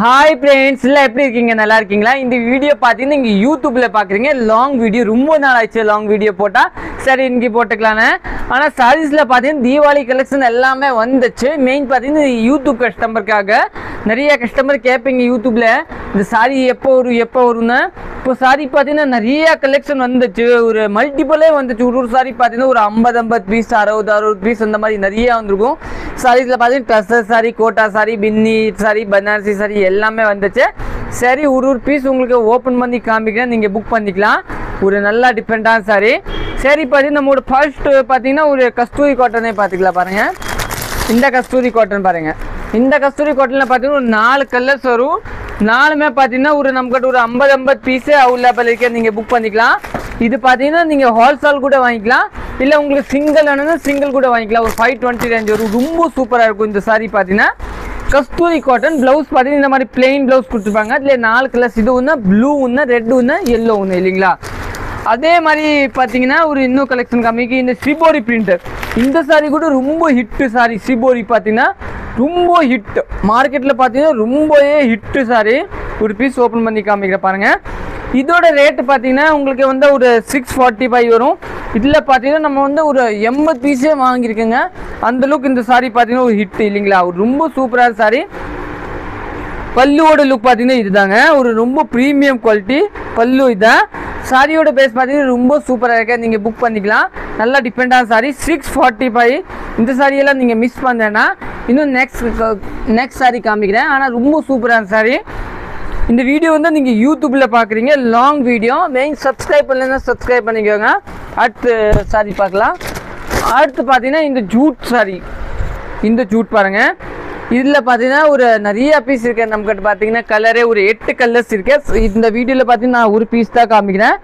Hi friends, எல்லாம் எப்படி இருக்கீங்க? நல்லா இருக்கீங்களா? இந்த வீடியோ பார்த்தீங்கன்னா இங்கே யூடியூப்ல பார்க்குறீங்க. லாங் வீடியோ, ரொம்ப நாள் ஆச்சு லாங் வீடியோ போட்டால். சரி, இன்னைக்கு போட்டுக்கலான்னு. ஆனால் சாரீஸில் பார்த்தீங்கன்னா தீபாவளி கலெக்ஷன் எல்லாமே வந்துச்சு. மெயின் பார்த்தீங்கன்னா யூடியூப் கஸ்டமருக்காக நிறைய கஸ்டமர் கேட்பீங்க யூடியூப்ல இந்த சாரி எப்போ வரும்னு. இப்போ சாரி பார்த்தீங்கன்னா நிறைய கலெக்ஷன் வந்துச்சு. ஒரு மல்டிபிளே வந்துச்சு. ஒரு சாரி பார்த்தீங்கன்னா ஒரு 50 பீஸ், 60 பீஸ் அந்த மாதிரி நிறைய வந்திருக்கும். சாரீஸில் பார்த்தீங்கன்னா டசர் சாரி, கோட்டா சாரி, பின்னி சாரி, பனாரசி சாரி எல்லாமே வந்துச்சு. சரி, ஒரு பீஸ் உங்களுக்கு ஓப்பன் பண்ணி காமிக்கிறேன், நீங்கள் புக் பண்ணிக்கலாம். ஒரு நல்ல டிஃப்ரெண்ட்டான சாரி. சரி, பார்த்தீங்கன்னா நம்மளோட ஃபர்ஸ்ட் பார்த்தீங்கன்னா ஒரு கஸ்தூரி காட்டனே பார்த்துக்கலாம். பாருங்கள், இந்த கஸ்தூரி காட்டன் பாருங்கள். இந்த கஸ்தூரி காட்டனில் பார்த்தீங்கன்னா ஒரு 4 கலர்ஸ் வரும். 4மே பார்த்தீங்கன்னா ஒரு நம்மகிட்ட ஒரு 50 பீஸே அவைலபிள் இருக்கே, நீங்கள் புக் பண்ணிக்கலாம். இது பார்த்தீங்கன்னா நீங்கள் ஹோல்சேல் கூட வாங்கிக்கலாம், இல்லை உங்களுக்கு சிங்கிள் வேணும்னா சிங்கிள் கூட வாங்கிக்கலாம். ஒரு 520 ரேஞ்ச் வரும். ரொம்ப சூப்பராக இருக்கும் இந்த சாரி. பார்த்தீங்கன்னா கஸ்தூரி காட்டன். ப்ளவுஸ் பார்த்தீங்கன்னா இந்த மாதிரி பிளெயின் ப்ளவுஸ் கொடுத்துருப்பாங்க. அதில் 4 கலர்ஸ், இது ஒன்று, ப்ளூ ஒன்று, ரெட் ஒன்று, எல்லோ ஒன்று, இல்லைங்களா? அதே மாதிரி பார்த்தீங்கன்னா ஒரு இன்னும் கலெக்ஷன் காமிக்கு இந்த ஸ்ரீபோரி பிரிண்டர். இந்த சாரி கூட ரொம்ப ஹிட்டு சாரி. ஸ்ரீபோரி பார்த்தீங்கன்னா ரொம்ப ஹிட், மார்க்கெட்டில் பார்த்தீங்கன்னா ரொம்பவே ஹிட்டு சாரி. ஒரு பீஸ் ஓப்பன் பண்ணி காமிக்கிற பாருங்கள். இதோட ரேட்டு பார்த்தீங்கன்னா உங்களுக்கு வந்து ஒரு 645 வரும். இதில் பார்த்தீங்கன்னா நம்ம வந்து ஒரு 80 பீஸே வாங்கியிருக்கோங்க. அந்தளவுக்கு இந்த சாரி பார்த்தீங்கன்னா ஒரு ஹிட், இல்லைங்களா? ஒரு ரொம்ப சூப்பரான சாரி. பல்லுவோட லுக் பார்த்தீங்கன்னா இதுதாங்க. ஒரு ரொம்ப ப்ரீமியம் குவாலிட்டி பல்லு இதுதான். சாரியோட பேஸ் பார்த்தீங்கன்னா ரொம்ப சூப்பராக இருக்க, நீங்கள் புக் பண்ணிக்கலாம். நல்லா டிஃப்ரெண்டான சாரி. 645. இந்த சாரியெல்லாம் நீங்கள் மிஸ் பண்ணேன்னா இன்னும் நெக்ஸ்ட் சாரி காமிக்கிறேன். ஆனால் ரொம்ப சூப்பரான சாரி. இந்த வீடியோ வந்து நீங்கள் யூடியூப்பில் பார்க்குறீங்க, லாங் வீடியோ. மெயின் சப்ஸ்கிரைப் பண்ணலைன்னா சப்ஸ்கிரைப் பண்ணிக்கோங்க. அடுத்து சாரி பார்க்கலாம். அடுத்து பார்த்தீங்கன்னா இந்த ஜூட் சாரி. இந்த ஜூட் பாருங்கள். இதில் பார்த்தீங்கன்னா ஒரு நிறைய பீஸ் இருக்குது நம்மக்கிட்ட. பார்த்தீங்கன்னா கலரே ஒரு 8 கலர்ஸ் இருக்குது. இந்த வீடியோவில் பார்த்தீங்கன்னா நான் ஒரு பீஸ் தான் காமிக்கிறேன்.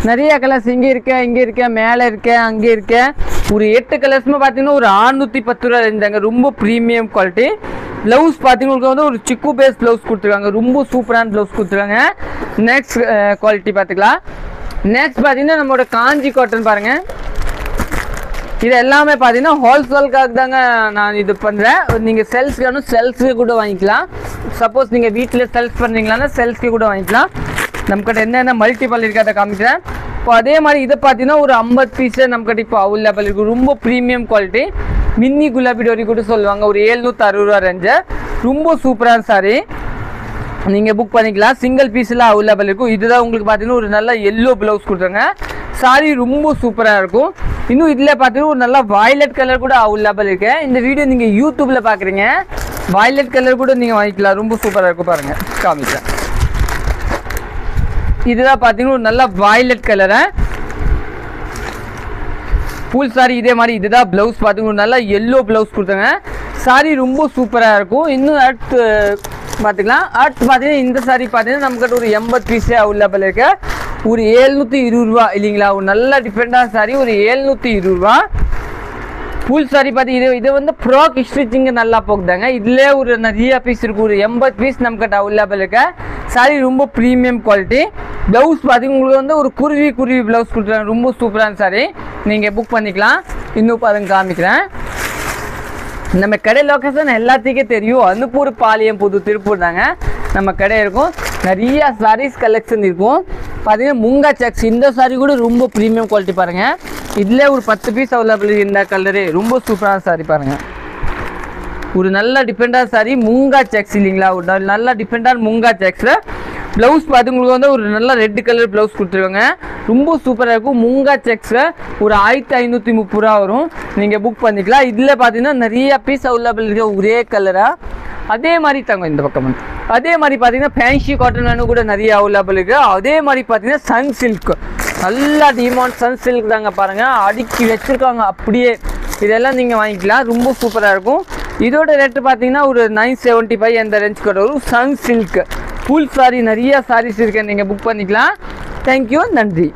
நிறைய கலர்ஸ் இங்கே இருக்கேன், இங்கே இருக்கேன், மேலே இருக்கேன், அங்கே இருக்கேன். ஒரு 8 கலர்ஸுமே பார்த்தீங்கன்னா ஒரு 610 ரூபா இருந்தாங்க. ரொம்ப ப்ரீமியம் குவாலிட்டி. ப்ளவுஸ் பார்த்தீங்கன்னா வந்து ஒரு சிக்கு பேஸ் ப்ளவுஸ் கொடுத்துருக்காங்க. ரொம்ப சூப்பரான ப்ளவுஸ் கொடுத்துருக்காங்க. நெக்ஸ்ட் குவாலிட்டி பார்த்துக்கலாம். நெக்ஸ்ட் பார்த்தீங்கன்னா நம்மளோட காஞ்சி காட்டன் பாருங்கள். இது எல்லாமே பார்த்தீங்கன்னா ஹோல்சேலுக்காக தாங்க நான் இது பண்ணுறேன். நீங்கள் சேல்ஸ்க்கு வேணும், சேல்ஸுக்கு கூட வாங்கிக்கலாம். சப்போஸ் நீங்கள் வீட்டில் சேல்ஸ் பண்ணுறீங்களான்னா சேல்ஸ்க்கு கூட வாங்கிக்கலாம். நம்மக்கிட்ட என்னென்ன மல்டிபிள் இருக்கிறத காமிக்கிறேன். இப்போ அதே மாதிரி இதை பார்த்தீங்கன்னா ஒரு 50 பீஸு நம்மக்கிட்ட இப்போ அவைலபிள் இருக்குது. ரொம்ப ப்ரீமியம் குவாலிட்டி. மின்னி குலாபி டோரி கூட சொல்லுவாங்க. ஒரு 760 ரூபா ரேஞ்சு. ரொம்ப சூப்பரான சாரி. நீங்கள் புக் பண்ணிக்கலாம். சிங்கிள் பீஸ்லாம் அவைலபிள் இருக்கும். இதுதான் உங்களுக்கு பார்த்தீங்கன்னா ஒரு நல்ல எல்லோ ப்ளவுஸ் கொடுத்துருங்க. சாரி ரொம்ப சூப்பராக இருக்கும். இன்னும் இதில் பார்த்தீங்கன்னா ஒரு நல்ல வயலட் கலர் கூட அவைலபிள் இருக்கு. இந்த வீடியோ நீங்கள் யூடியூப்பில் பார்க்குறீங்க, வயலட் கலர் கூட நீங்கள் வாங்கிக்கலாம். ரொம்ப சூப்பராக இருக்கும். பாருங்கள், காமிக்கிறேன். இதுதான் பார்த்தீங்கன்னா ஒரு நல்ல வயலட் கலரை ஃபுல் சாரி. இதே மாதிரி இதுதான் ப்ளவுஸ். பார்த்தீங்கன்னா ஒரு நல்ல எல்லோ ப்ளவுஸ் கொடுத்தாங்க. சாரி ரொம்ப சூப்பராக இருக்கும். இன்னும் அடுத்து பார்த்துக்கலாம். அடுத்து பார்த்தீங்கன்னா இந்த சாரி பார்த்தீங்கன்னா நம்மக்கிட்ட ஒரு 80 பீஸே அவைலபிள் இருக்கு. ஒரு 720 ரூபா, இல்லைங்களா? ஒரு நல்ல டிஃப்ரெண்டான சாரி. ஒரு 720 ரூபா ஃபுல் சாரி. பார்த்து இது வந்து ஃப்ராக் ஸ்டிச்சிங்கு நல்லா போகுதாங்க. இதிலே ஒரு நிறைய பீஸ் இருக்குது. ஒரு 80 பீஸ் நம்மக்கிட்ட அவைலபிள் இருக்கு. சாரி ரொம்ப ப்ரீமியம் குவாலிட்டி. ப்ளவுஸ் பார்த்தீங்கன்னா உங்களுக்கு வந்து ஒரு குருவி ப்ளவுஸ் கொடுத்துருக்காங்க. ரொம்ப சூப்பரான சாரி. நீங்கள் புக் பண்ணிக்கலாம். இன்னும் பாருங்க காமிக்கிறேன். நம்ம கடை லொக்கேஷன் எல்லாத்துக்கும் தெரியும். அனுப்பூர் பாளையம், புது திருப்பூர் தாங்க நம்ம கடை இருக்கும். நிறைய சாரீஸ் கலெக்ஷன் இருக்கும். பார்த்தீங்கன்னா முங்கா செக்ஸ். இந்த சாரி கூட ரொம்ப ப்ரீமியம் குவாலிட்டி பாருங்கள். இதில் ஒரு 10 பீஸ் அவைலபிள். இந்த கலரு ரொம்ப சூப்பரான சாரி பாருங்கள். ஒரு நல்ல டிஃப்ரெண்டான சாரி. முங்கா செக்ஸ், இல்லைங்களா? ஒரு நல்ல டிஃப்ரெண்டான முங்கா செக்ஸில் ப்ளவுஸ் பார்த்து உங்களுக்கு வந்து ஒரு நல்ல ரெட் கலர் ப்ளவுஸ் கொடுத்துருவாங்க. ரொம்ப சூப்பராக இருக்கும். முங்கா செக்ஸில் ஒரு 1530 ரூபா வரும். நீங்கள் புக் பண்ணிக்கலாம். இதில் பார்த்தீங்கன்னா நிறைய பீஸ் அவைலபிள் இருக்குது. ஒரே கலராக அதே மாதிரி தாங்க இந்த பக்கம் வந்து. அதே மாதிரி பார்த்தீங்கன்னா ஃபேன்சி காட்டன் வேணும் கூட நிறைய அவைலபிள் இருக்குது. அதே மாதிரி பார்த்தீங்கன்னா சன் சில்க். நல்லா டிமாண்ட் சன் சில்க் தாங்க. பாருங்கள், அடுக்கி வச்சுருக்காங்க அப்படியே. இதெல்லாம் நீங்கள் வாங்கிக்கலாம். ரொம்ப சூப்பராக இருக்கும். இதோட ரேட்டு பார்த்தீங்கன்னா ஒரு 975 அந்த ரேஞ்ச் கூட வரும். Sun silk full sari. நிறைய சாரீஸ் இருக்கு, நீங்கள் புக் பண்ணிக்கலாம். தேங்க்யூ, நன்றி.